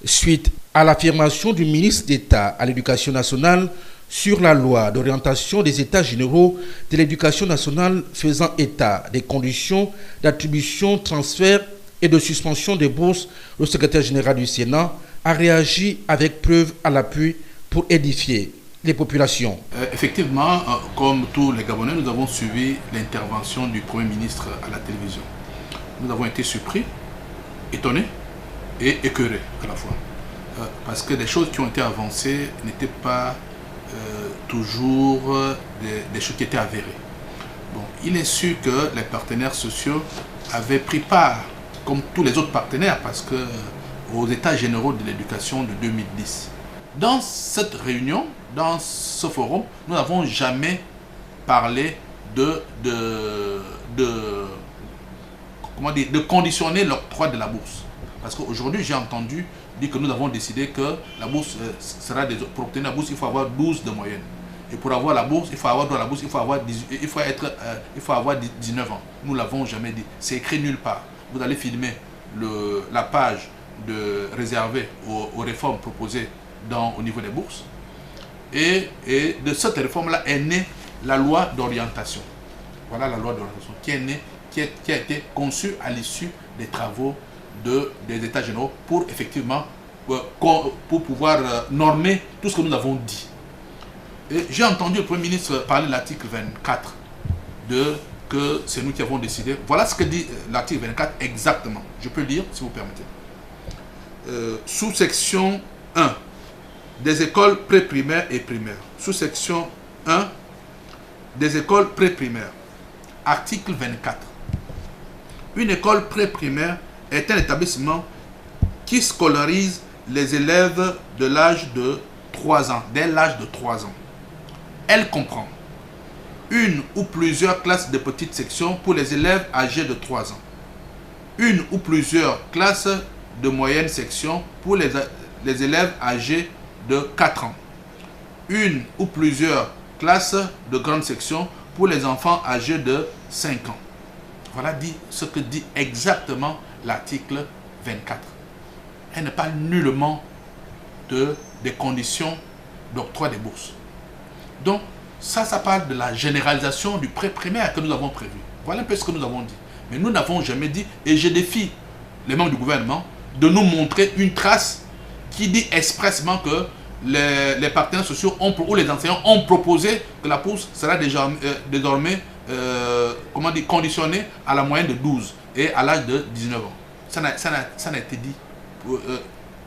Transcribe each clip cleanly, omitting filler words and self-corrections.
Suite à l'affirmation du ministre d'État à l'Éducation nationale sur la loi d'orientation des États généraux de l'Éducation nationale faisant état des conditions d'attribution, transfert et de suspension des bourses, le secrétaire général du Sénat a réagi avec preuve à l'appui pour édifier les populations. Effectivement, comme tous les Gabonais, nous avons suivi l'intervention du Premier ministre à la télévision. Nous avons été surpris, étonnés et écœurés à la fois. Parce que les choses qui ont été avancées n'étaient pas toujours des choses qui étaient avérées. Bon, il est sûr que les partenaires sociaux avaient pris part, comme tous les autres partenaires, parce que aux États généraux de l'éducation de 2010. Dans cette réunion, dans ce forum, nous n'avons jamais parlé de conditionner l'octroi de la bourse. Parce qu'aujourd'hui, j'ai entendu dire que nous avons décidé que la bourse sera pour obtenir la bourse, il faut avoir 12 de moyenne. Et pour avoir la bourse, il faut avoir 19 ans. Nous ne l'avons jamais dit. C'est écrit nulle part. Vous allez filmer la page réservée aux réformes proposées au niveau des bourses. Et de cette réforme-là est née la loi d'orientation. Voilà la loi d'orientation qui a été conçue à l'issue des travaux des États généraux pour effectivement pour pouvoir normer tout ce que nous avons dit. J'ai entendu le Premier ministre parler de l'article 24 que c'est nous qui avons décidé. Voilà ce que dit l'article 24 exactement. Je peux lire si vous permettez. Sous-section 1 des écoles pré-primaires et primaires. Sous-section 1 des écoles pré-primaires. Article 24. Une école pré-primaire est un établissement qui scolarise les élèves de l'âge de 3 ans, dès l'âge de 3 ans. Elle comprend une ou plusieurs classes de petite section pour les élèves âgés de 3 ans. Une ou plusieurs classes de moyenne section pour les élèves âgés de 4 ans. Une ou plusieurs classes de grande section pour les enfants âgés de 5 ans. Voilà ce que dit exactement l'article 24. Elle ne parle nullement des conditions d'octroi des bourses. Donc, ça parle de la généralisation du pré-primaire que nous avons prévu. Voilà un peu ce que nous avons dit. Mais nous n'avons jamais dit, et je défie les membres du gouvernement, de nous montrer une trace qui dit expressément que les partenaires sociaux ou les enseignants ont proposé que la bourse sera désormais conditionnée à la moyenne de 12 et à l'âge de 19 ans. Ça n'a été dit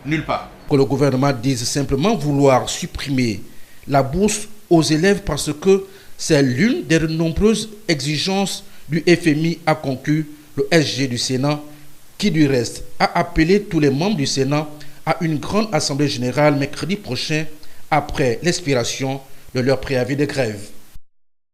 nulle part. Que le gouvernement dise simplement vouloir supprimer la bourse aux élèves parce que c'est l'une des nombreuses exigences du FMI, a conclu le SG du Sénat, qui du reste a appelé tous les membres du Sénat à une grande assemblée générale mercredi prochain après l'expiration de leur préavis de grève.